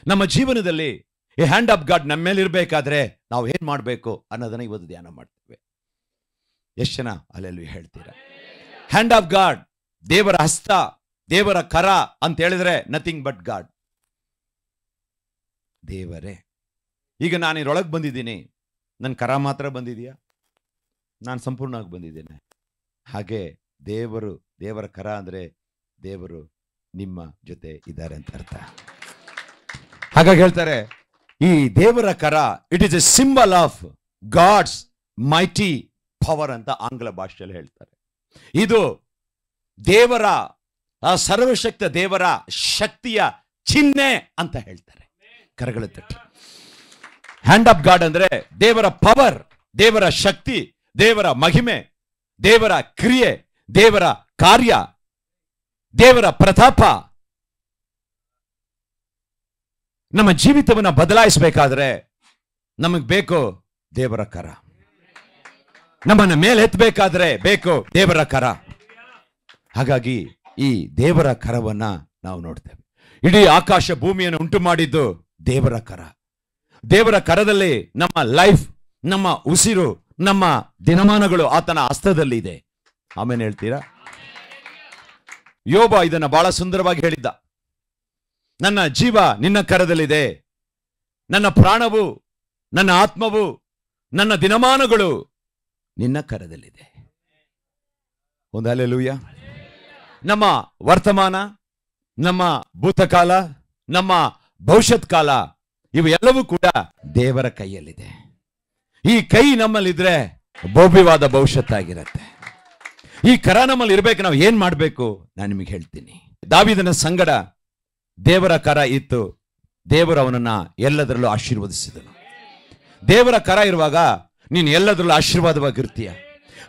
ನಮ್ಮ ಜೀವನದಲ್ಲಿ ಈ ಹ್ಯಾಂಡ್ ಆಫ್ ಗಾಡ್ ನಮ್ಮ ಮೇಲೆ ಇರಬೇಕಾದ್ರೆ ನಾವು ಏನ್ ಮಾಡಬೇಕು ಅನ್ನೋದನ್ನ ಇವತ್ತು ಧ್ಯಾನ ಮಾಡ್ತೇವೆ. ಎಷ್ಟು ಜನ ಅಲ್ಲೆಲ್ಲೂ ಹೇಳ್ತೀರಾ? ಹ್ಯಾಂಡ್ ಆಫ್ ಗಾಡ್, ದೇವರ ಹಸ್ತ, ದೇವರ ಕರ ಅಂತ ಹೇಳಿದ್ರೆ ನಥಿಂಗ್ ಬಟ್ ಗಾಡ್, ದೇವರೇ. ಈಗ ನಾನು ಇದರೊಳಗೆ ಬಂದಿದ್ದೀನಿ, ನನ್ನ ಕರ ಮಾತ್ರ ಬಂದಿದೆಯಾ? ನಾನು ಸಂಪೂರ್ಣವಾಗಿ ಬಂದಿದ್ದೇನೆ. ಹಾಗೆ ದೇವರ ಕರ ಅಂದ್ರೆ ದೇವರು ನಿಮ್ಮ ಜೊತೆ ಇದ್ದಾರೆ ಅಂತ ಅರ್ಥ. ಹಾಗಾಗಿ ಹೇಳ್ತಾರೆ ಈ ದೇವರ ಕರ it is a symbol of God's mighty power ಅಂತ ಆಂಗ್ಲ ಭಾಷೆಯಲ್ಲಿ ಹೇಳ್ತಾರೆ. ಇದು ದೇವರ ಸರ್ವಶಕ್ತ ದೇವರ ಶಕ್ತಿಯ ಚಿಹ್ನೆ ಅಂತ ಹೇಳ್ತಾರೆ. ಕರಗಳ ತಟ್ಟಿ. ಹ್ಯಾಂಡ್ ಆಫ್ ಗಾಡ್ ಅಂದ್ರೆ ದೇವರ ಪವರ್, ದೇವರ ಶಕ್ತಿ, ದೇವರ ಮಹಿಮೆ, ದೇವರ ಕ್ರಿಯೆ, ದೇವರ ಕಾರ್ಯ, ದೇವರ ಪ್ರತಾಪ. ನಮ್ಮ ಜೀವಿತವನ್ನು ಬದಲಾಯಿಸಬೇಕಾದ್ರೆ ನಮಗೆ ಬೇಕು ದೇವರ ಕರ. ನಮ್ಮನ್ನ ಮೇಲೆ ಎತ್ತಬೇಕಾದ್ರೆ ಬೇಕು ದೇವರ ಕರ. ಹಾಗಾಗಿ ಈ ದೇವರ ಕರವನ್ನ ನಾವು ನೋಡ್ತೇವೆ. ಇಡೀ ಆಕಾಶ ಭೂಮಿಯನ್ನು ಉಂಟು ಮಾಡಿದ್ದು ದೇವರ ಕರ. ದೇವರ ಕರದಲ್ಲಿ ನಮ್ಮ ಲೈಫ್, ನಮ್ಮ ಉಸಿರು, ನಮ್ಮ ದಿನಮಾನಗಳು ಆತನ ಹಸ್ತದಲ್ಲಿ ಇದೆ. ಆಮೇಲೆ ಹೇಳ್ತೀರಾ? ಯೋಬ ಇದನ್ನ ಬಹಳ ಸುಂದರವಾಗಿ ಹೇಳಿದ್ದ. ನನ್ನ ಜೀವ ನಿನ್ನ ಕರದಲ್ಲಿದೆ, ನನ್ನ ಪ್ರಾಣವು, ನನ್ನ ಆತ್ಮವು, ನನ್ನ ದಿನಮಾನಗಳು ನಿನ್ನ ಕರದಲ್ಲಿದೆ. ಒಂದು ಹಲ್ಲೆಲೂಯಾ. ನಮ್ಮ ವರ್ತಮಾನ, ನಮ್ಮ ಭೂತಕಾಲ, ನಮ್ಮ ಭವಿಷ್ಯತ್ ಕಾಲ ಇವು ಎಲ್ಲವೂ ಕೂಡ ದೇವರ ಕೈಯಲ್ಲಿದೆ. ಈ ಕೈ ನಮ್ಮಲ್ಲಿದ್ರೆ ಭವ್ಯವಾದ ಭವಿಷ್ಯತ್ತಾಗಿರತ್ತೆ. ಈ ಕರ ನಮ್ಮಲ್ಲಿ ಇರ್ಬೇಕು. ನಾವು ಏನ್ ಮಾಡ್ಬೇಕು ನಾನು ನಿಮಗೆ ಹೇಳ್ತೀನಿ. ದಾವೀದನ ಸಂಗಡ ದೇವರ ಕರ ಇತ್ತು. ದೇವರು ಅವನನ್ನ ಎಲ್ಲದರಲ್ಲೂ ಆಶೀರ್ವದಿಸಿದನು. ದೇವರ ಕರ ಇರುವಾಗ ನೀನು ಎಲ್ಲದರಲ್ಲೂ ಆಶೀರ್ವಾದವಾಗಿರ್ತೀಯ,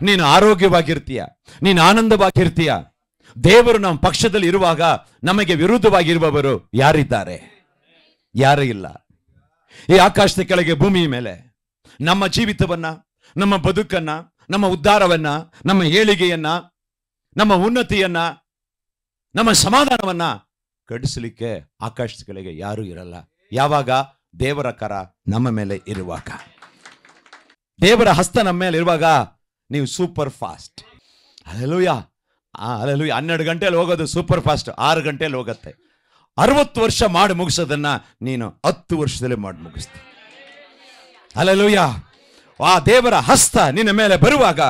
ನೀನು ಆರೋಗ್ಯವಾಗಿರ್ತೀಯ, ನೀನು ಆನಂದವಾಗಿರ್ತೀಯ. ದೇವರು ನಮ್ಮ ಪಕ್ಷದಲ್ಲಿ ಇರುವಾಗ ನಮಗೆ ವಿರುದ್ಧವಾಗಿರುವವರು ಯಾರಿದ್ದಾರೆ? ಯಾರೂ ಇಲ್ಲ. ಈ ಆಕಾಶದ ಕೆಳಗೆ ಭೂಮಿಯ ಮೇಲೆ ನಮ್ಮ ಜೀವಿತವನ್ನ, ನಮ್ಮ ಬದುಕನ್ನ, ನಮ್ಮ ಉದ್ಧಾರವನ್ನ, ನಮ್ಮ ಏಳಿಗೆಯನ್ನ, ನಮ್ಮ ಉನ್ನತಿಯನ್ನ, ನಮ್ಮ ಸಮಾಧಾನವನ್ನ ಕಡಿಸಲಿಕ್ಕೆ ಆಕಾಶದ ಕೆಳಗೆ ಯಾರೂ ಇರಲ್ಲ. ಯಾವಾಗ? ದೇವರ ಕರ ನಮ್ಮ ಮೇಲೆ ಇರುವಾಗ, ದೇವರ ಹಸ್ತ ನಮ್ಮ ಮೇಲೆ ಇರುವಾಗ ನೀವು ಸೂಪರ್ ಫಾಸ್ಟ್. Hallelujah, hallelujah. 12 ಗಂಟೆಯಲ್ಲಿ ಹೋಗೋದು ಸೂಪರ್ ಫಾಸ್ಟ್ 6 ಗಂಟೆಯಲ್ಲಿ ಹೋಗುತ್ತೆ. 60 ವರ್ಷ ಮಾಡಿ ಮುಗಿಸೋದನ್ನ ನೀನು 10 ವರ್ಷದಲ್ಲೇ ಮಾಡಿ ಮುಗಿಸ್ತೀನಿ. ಹಲ್ಲೆಲೂಯಾ. ಆ ದೇವರ ಹಸ್ತ ನಿನ್ನ ಮೇಲೆ ಬರುವಾಗ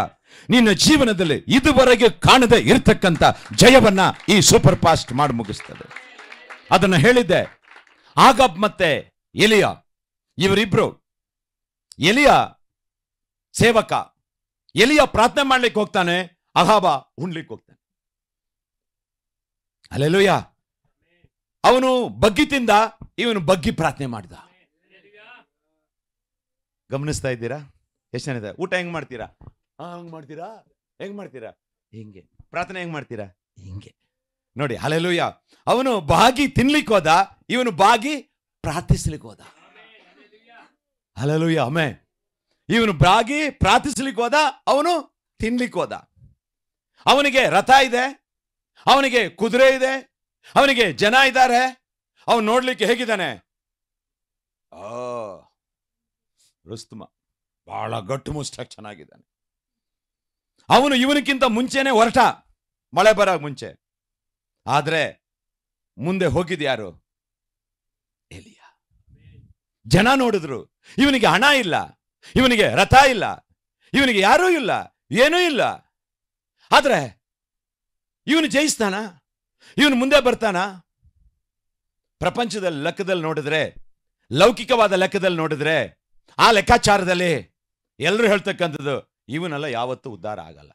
ನಿನ್ನ ಜೀವನದಲ್ಲಿ ಇದುವರೆಗೆ ಕಾಣದೆ ಇರತಕ್ಕಂತ ಜಯವನ್ನ ಈ ಸೂಪರ್ ಫಾಸ್ಟ್ ಮಾಡಿ ಮುಗಿಸ್ತದೆ. ಅದನ್ನ ಹೇಳಿದ್ದೆ. ಆಗಾಬ್ ಮತ್ತೆ ಎಲಿಯ, ಇವರಿಬ್ರು. ಎಲಿಯ ಸೇವಕ. ಎಲಿಯ ಪ್ರಾರ್ಥನೆ ಮಾಡ್ಲಿಕ್ಕೆ ಹೋಗ್ತಾನೆ, ಅಹಾಬ ಉಣ್ಲಿಕ್ಕೆ ಹೋಗ್ತಾನೆ. ಹಲ್ಲೆಲೂಯಾ. ಅವನು ಬಗ್ಗಿ ತಿಂದ, ಇವನು ಬಗ್ಗಿ ಪ್ರಾರ್ಥನೆ ಮಾಡಿದ. ಗಮನಿಸ್ತಾ ಇದ್ದೀರಾ? ಎಷ್ಟು ಜನ ಇದೆ? ಊಟ ಹೆಂಗ್ ಮಾಡ್ತೀರಾ? ಹಂಗ್ ಮಾಡ್ತೀರಾ? ಹೆಂಗ್ ಮಾಡ್ತೀರಾ? ಹಿಂಗೆ. ಪ್ರಾರ್ಥನೆ ಹೆಂಗ್ ಮಾಡ್ತೀರಾ? ಹಿಂಗೆ. ನೋಡಿ, ಹಲ್ಲೆಲೂಯಾ. ಅವನು ಬಾಗಿ ತಿನ್ಲಿಕ್ಕೆ ಹೋದ, ಇವನು ಬಾಗಿ ಪ್ರಾರ್ಥಿಸ್ಲಿಕ್ಕೆ ಹೋದ. ಹಲ್ಲೆಲೂಯಾ. ಆಮೆನ್. ಇವನು ಬಾಗಿ ಪ್ರಾರ್ಥಿಸ್ಲಿಕ್ಕೆ ಹೋದ, ಅವನು ತಿನ್ಲಿಕ್ಕೆ ಹೋದ. ಅವನಿಗೆ ರಥ ಇದೆ, ಅವನಿಗೆ ಕುದುರೆ ಇದೆ, ಅವನಿಗೆ ಜನ ಇದ್ದಾರೆ. ಅವನು ನೋಡ್ಲಿಕ್ಕೆ ಹೇಗಿದ್ದಾನೆ? ರುಸ್ತುಮ, ಬಹಳ ಗಟ್ಟು ಮುಷ್ಟಾಗಿ ಚೆನ್ನಾಗಿದ್ದಾನೆ. ಅವನು ಇವನಿಗಿಂತ ಮುಂಚೆನೆ ಹೊರಟ, ಮಳೆ ಬರ ಮುಂಚೆ. ಆದ್ರೆ ಮುಂದೆ ಹೋಗಿದ್ ಯಾರು? ಎಲಿಯ. ಜನ ನೋಡಿದ್ರು, ಇವನಿಗೆ ಹಣ ಇಲ್ಲ, ಇವನಿಗೆ ರಥ ಇಲ್ಲ, ಇವನಿಗೆ ಯಾರೂ ಇಲ್ಲ, ಏನೂ ಇಲ್ಲ. ಆದ್ರೆ ಇವನು ಜಯಿಸ್ತಾನ, ಇವನು ಮುಂದೆ ಬರ್ತಾನ? ಪ್ರಪಂಚದ ಲೆಕ್ಕದಲ್ಲಿ ನೋಡಿದ್ರೆ, ಲೌಕಿಕವಾದ ಲೆಕ್ಕದಲ್ಲಿ ನೋಡಿದ್ರೆ, ಆ ಲೆಕ್ಕಾಚಾರದಲ್ಲಿ ಎಲ್ಲರೂ ಹೇಳ್ತಕ್ಕಂಥದ್ದು ಇವನೆಲ್ಲ ಯಾವತ್ತೂ ಉದ್ಧಾರ ಆಗಲ್ಲ.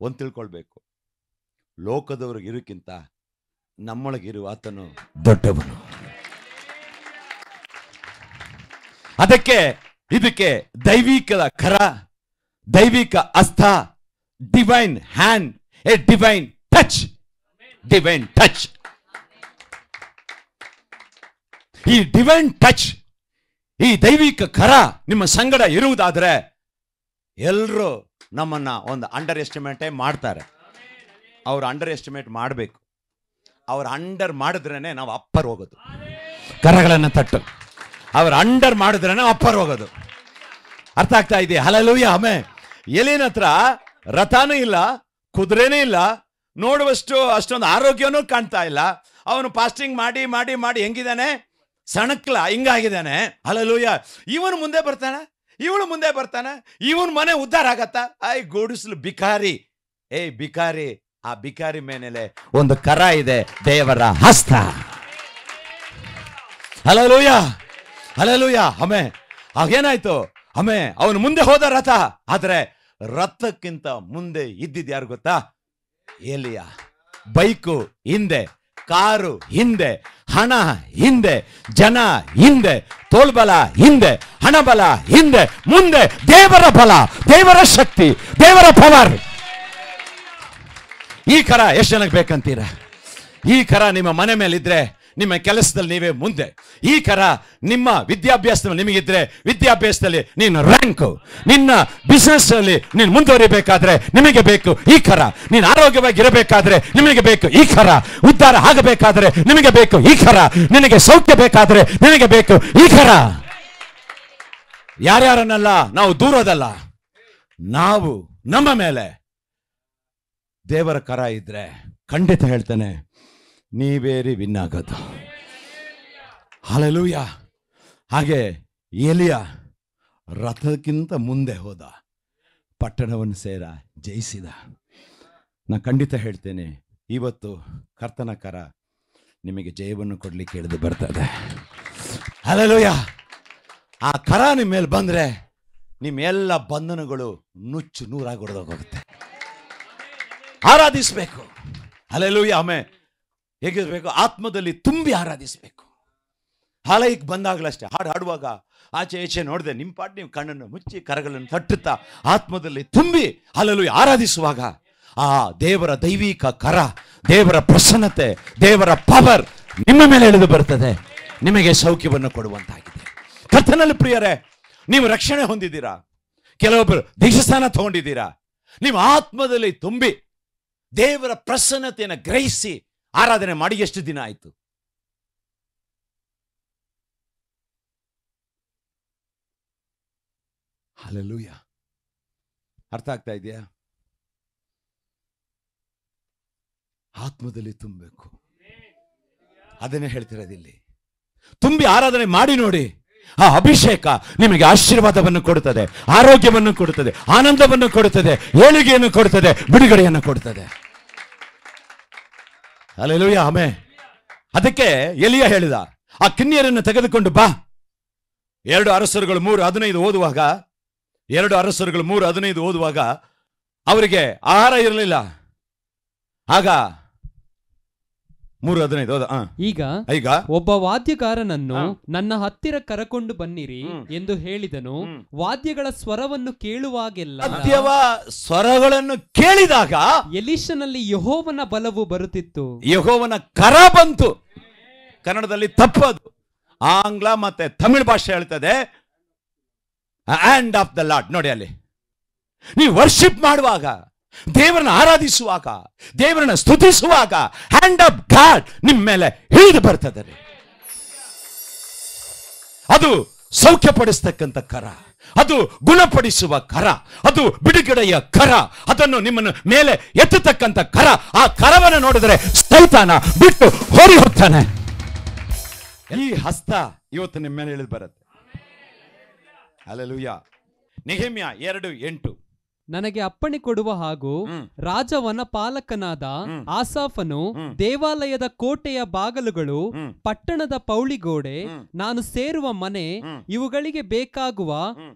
ಒಂದು ತಿಳ್ಕೊಳ್ಬೇಕು, ಲೋಕದವ್ರಿಗೆ ಇರೋಕ್ಕಿಂತ ನಮ್ಮೊಳಗಿರುವ ಆತನು ದೊಡ್ಡವನು. ಅದಕ್ಕೆ ಇದಕ್ಕೆ ದೈವಿಕದ ಕರ, ದೈವಿಕ ಹಸ್ತ, divine hand, A divine touch, divine touch. ಈ ಡಿವೈನ್ ಟಚ್, ಈ ದೈವಿಕ ಕರ ನಿಮ್ಮ ಸಂಗಡ ಇರುವುದಾದ್ರೆ ಎಲ್ಲರೂ ನಮ್ಮನ್ನ ಒಂದು ಅಂಡರ್ ಎಸ್ಟಿಮೇಟೇ ಮಾಡ್ತಾರೆ. ಅವ್ರು ಅಂಡರ್ ಎಸ್ಟಿಮೇಟ್ ಮಾಡಬೇಕು. ಅವ್ರು ಅಂಡರ್ ಮಾಡಿದ್ರೇನೆ ನಾವು ಅಪ್ಪರ್ ಹೋಗೋದು. ಕರಗಳನ್ನು ತಟ್ಟು. ಅವ್ರು ಅಂಡರ್ ಮಾಡಿದ್ರೇನೆ ಅಪ್ಪರ್ ಹೋಗೋದು. ಅರ್ಥ ಆಗ್ತಾ ಇದೆಯಾ? ಹಲ್ಲೆಲೂಯಾ. ಆಮೆನ್. ಎಲಿನ ಹತ್ರ ರಥನೂ ಇಲ್ಲ, ಕುದುರೆನೂ ಇಲ್ಲ, ನೋಡುವಷ್ಟು ಅಷ್ಟೊಂದು ಆರೋಗ್ಯನೂ ಕಾಣ್ತಾ ಇಲ್ಲ. ಅವನು ಫಾಸ್ಟಿಂಗ್ ಮಾಡಿ ಮಾಡಿ ಮಾಡಿ ಹೆಂಗಿದ್ದಾನೆ? ಸಣಕ್ಲ ಹಿಂಗಾಗಿದ್ದಾನೆ. ಹಲ್ಲೆಲೂಯಾ. ಇವನು ಮುಂದೆ ಬರ್ತಾನೆ, ಇವಳು ಮುಂದೆ ಬರ್ತಾನೆ, ಇವನ್ ಮನೆ ಉದ್ಧಾರ ಆಗತ್ತ? ಐ ಗೋಡಿಸ್ಲು ಬಿಕಾರಿ. ಬಿಕಾರಿ, ಆ ಬಿಕಾರಿ ಮೇಲೆ ಒಂದು ಕರ ಇದೆ, ದೇವರ ಹಸ್ತ. Hallelujah, hallelujah. ಆಮೆನ್. ಆಗೇನಾಯ್ತು? ಆಮೆನ್. ಅವನು ಮುಂದೆ ಹೋದ ರಥ. ಆದ್ರೆ ರಥಕ್ಕಿಂತ ಮುಂದೆ ಇದ್ದಿದ್ದು ಯಾರು ಗೊತ್ತಾ? ಎಲಿಯ. ಬೈಕು ಹಿಂದೆ, ಕಾರು ಹಿಂದೆ, ಹಣ ಹಿಂದೆ, ಜನ ಹಿಂದೆ, ತೋಳ್ಬಲ ಹಿಂದೆ, ಹಣಬಲ ಹಿಂದೆ, ಮುಂದೆ ದೇವರ ಬಲ, ದೇವರ ಶಕ್ತಿ, ದೇವರ ಪವರ್. ಈ ಕರ ಎಷ್ಟು ಜನಕ್ಕೆ ಬೇಕಂತೀರ? ಈ ಕರ ನಿಮ್ಮ ಮನೆ ಮೇಲಿದ್ರೆ ನಿಮ್ಮ ಕೆಲಸದಲ್ಲಿ ನೀವೇ ಮುಂದೆ. ಈ ಕರ ನಿಮ್ಮ ವಿದ್ಯಾಭ್ಯಾಸದಲ್ಲಿ ನಿಮಗಿದ್ರೆ ವಿದ್ಯಾಭ್ಯಾಸದಲ್ಲಿ ನೀನು ರ್ಯಾಂಕು. ನಿನ್ನ ಬಿಸ್ನೆಸ್ ಅಲ್ಲಿ ನೀನು ಮುಂದುವರಿಬೇಕಾದ್ರೆ ನಿಮಗೆ ಬೇಕು ಈ ಕರ. ನೀನು ಆರೋಗ್ಯವಾಗಿ ಇರಬೇಕಾದ್ರೆ ನಿಮಗೆ ಬೇಕು ಈ ಕರ. ಉದ್ಧಾರ ಆಗಬೇಕಾದ್ರೆ ನಿಮಗೆ ಬೇಕು ಈ ಕರ. ನಿನಗೆ ಸೌಖ್ಯ ಬೇಕಾದ್ರೆ ನಿನಗೆ ಬೇಕು ಈ ಕರ. ಯಾರ್ಯಾರನ್ನಲ್ಲ, ನಾವು ದೂರೋದಲ್ಲ, ನಾವು ನಮ್ಮ ಮೇಲೆ ದೇವರ ಕರ ಇದ್ರೆ ಖಂಡಿತ ಹೇಳ್ತಾನೆ ನೀವೇರಿ ವಿನ್ ಆಗೋದು. ಹಲ್ಲೆಲೂಯಾ. ಹಾಗೆ ಎಲಿಯ ರಥಕ್ಕಿಂತ ಮುಂದೆ ಹೋದ, ಪಟ್ಟಣವನ್ನು ಸೇರ ಜಯಿಸಿದ. ನಾ ಖಂಡಿತ ಹೇಳ್ತೇನೆ, ಇವತ್ತು ಕರ್ತನ ಕರ ನಿಮಗೆ ಜಯವನ್ನು ಕೊಡ್ಲಿಕ್ಕೆ ಹಿಡಿದು ಬರ್ತದೆ. ಹಲ್ಲೆಲೂಯಾ. ಆ ಕರ ನಿಮ್ಮ ಮೇಲೆ ಬಂದ್ರೆ ನಿಮ್ಮ ಎಲ್ಲ ಬಂಧನಗಳು ನುಚ್ಚು ನೂರಾಗಿ ಹೊಡೆದೋಗುತ್ತೆ. ಆರಾಧಿಸ್ಬೇಕು. ಹಲ್ಲೆಲೂಯಾ. ಆಮೆನ್. ಹೇಗಿರ್ಬೇಕು? ಆತ್ಮದಲ್ಲಿ ತುಂಬಿ ಆರಾಧಿಸ್ಬೇಕು. ಹಾಲೈಕ್ ಬಂದಾಗಲಷ್ಟೇ. ಹಾಡು ಹಾಡುವಾಗ ಆಚೆ ಈಚೆ ನೋಡಿದೆ, ನಿಮ್ಮ ಪಾಟ್ ನೀವು ಕಣ್ಣನ್ನು ಮುಚ್ಚಿ ಕರಗಳನ್ನು ತಟ್ಟುತ್ತಾ ಆತ್ಮದಲ್ಲಿ ತುಂಬಿ ಹಲ್ಲೆಲೂಯಾ ಆರಾಧಿಸುವಾಗ ಆ ದೇವರ ದೈವಿಕ ಕರ, ದೇವರ ಪ್ರಸನ್ನತೆ, ದೇವರ ಪವರ್ ನಿಮ್ಮ ಮೇಲೆ ಇಳಿದು ಬರ್ತದೆ. ನಿಮಗೆ ಸೌಖ್ಯವನ್ನು ಕೊಡುವಂತಾಗಿದೆ. ಕರ್ತನಲ್ಲಿ ಪ್ರಿಯರೇ, ನೀವು ರಕ್ಷಣೆ ಹೊಂದಿದ್ದೀರಾ, ಕೆಲವೊಬ್ಬರು ದೀಕ್ಷಾಸ್ನಾನ ತಗೊಂಡಿದ್ದೀರಾ. ನೀವು ಆತ್ಮದಲ್ಲಿ ತುಂಬಿ ದೇವರ ಪ್ರಸನ್ನತೆಯನ್ನು ಗ್ರಹಿಸಿ ಆರಾಧನೆ ಮಾಡಿ ಎಷ್ಟು ದಿನ ಆಯ್ತು? ಹಲ್ಲೆಲೂಯಾ. ಅರ್ಥ ಆಗ್ತಾ ಇದೆಯಾ? ಆತ್ಮದಲ್ಲಿ ತುಂಬಬೇಕು. ಅದನ್ನೇ ಹೇಳ್ತಿರೋದಿಲ್ಲಿ. ತುಂಬಿ ಆರಾಧನೆ ಮಾಡಿ ನೋಡಿ. ಆ ಅಭಿಷೇಕ ನಿಮಗೆ ಆಶೀರ್ವಾದವನ್ನು ಕೊಡುತ್ತದೆ, ಆರೋಗ್ಯವನ್ನು ಕೊಡುತ್ತದೆ, ಆನಂದವನ್ನು ಕೊಡುತ್ತದೆ, ಏಳಿಗೆಯನ್ನು ಕೊಡುತ್ತದೆ, ಬಿಡುಗಡೆಯನ್ನು ಕೊಡುತ್ತದೆ. ಹಲ್ಲೆಲೂಯಾ. ಆಮೆನ್. ಅದಕ್ಕೆ ಎಲಿಯ ಹೇಳಿದ, ಆ ಕಿನ್ನಿಯರನ್ನು ತೆಗೆದುಕೊಂಡು ಬಾ. 2 ಅರಸರುಗಳು 3:15 ಓದುವಾಗ, 2 ಅರಸರುಗಳು 3:15 ಓದುವಾಗ ಅವರಿಗೆ ಆಹಾರ ಇರಲಿಲ್ಲ. ಆಗ 3:15 ಈಗ ಒಬ್ಬ ವಾದ್ಯಗಾರನನ್ನು ನನ್ನ ಹತ್ತಿರ ಕರಕೊಂಡು ಬನ್ನಿರಿ ಎಂದು ಹೇಳಿದನು. ವಾದ್ಯಗಳ ಸ್ವರವನ್ನು ಕೇಳುವಾಗೆಲ್ಲ, ಸ್ವರಗಳನ್ನು ಕೇಳಿದಾಗ ಎಲೀಷನಲ್ಲಿ ಯೆಹೋವನ ಬಲವು ಬರುತ್ತಿತ್ತು. ಯೆಹೋವನ ಕರ ಬಂತು. ಕನ್ನಡದಲ್ಲಿ ತಪ್ಪದು, ಆಂಗ್ಲ ಮತ್ತೆ ತಮಿಳು ಭಾಷೆ ಹೇಳ್ತದೆ ಹ್ಯಾಂಡ್ ಆಫ್ ದ ಲಾರ್ಡ್. ನೋಡಿ, ಅಲ್ಲಿ ನೀವು ವರ್ಷಿಪ್ ಮಾಡುವಾಗ, ದೇವರನ್ನ ಆರಾಧಿಸುವಾಗ, ದೇವರನ್ನ ಸ್ತುತಿಸುವಾಗ ಹ್ಯಾಂಡ್ ಆಫ್ ಗಾಡ್ ನಿಮ್ಮ ಮೇಲೆ ಹಿಡಿದು ಬರ್ತದೆ. ಅದು ಸೌಖ್ಯಪಡಿಸ್ತಕ್ಕಂಥ ಕರ, ಅದು ಗುಣಪಡಿಸುವ ಕರ, ಅದು ಬಿಡುಗಡೆಯ ಕರ, ಅದನ್ನು ನಿಮ್ಮನ್ನು ಮೇಲೆ ಎತ್ತತಕ್ಕಂಥ ಕರ. ಆ ಕರವನ್ನು ನೋಡಿದರೆ ಸೈತಾನ ಬಿಟ್ಟು ಹೋರಿ ಹೋಗ್ತಾನೆ. ಈ ಹಸ್ತ, ಇವತ್ತು ನಿಮ್ಮ ಮೇಲೆ ಇಳಿದು ಬರುತ್ತೆ. ಹಲ್ಲೆಲೂಯಾ. ನೆಹೆಮ್ಯ 2:8. ನನಗೆ ಅಪ್ಪಣೆ ಕೊಡುವ ಹಾಗೂ ರಾಜವನಪಾಲಕನಾದ ಆಸಾಫನು ದೇವಾಲಯದ ಕೋಟೆಯ ಬಾಗಲುಗಳು, ಪಟ್ಟಣದ ಪೌಳಿಗೋಡೆ, ನಾನು ಸೇರುವ ಮನೆ, ಇವುಗಳಿಗೆ ಬೇಕಾಗುವ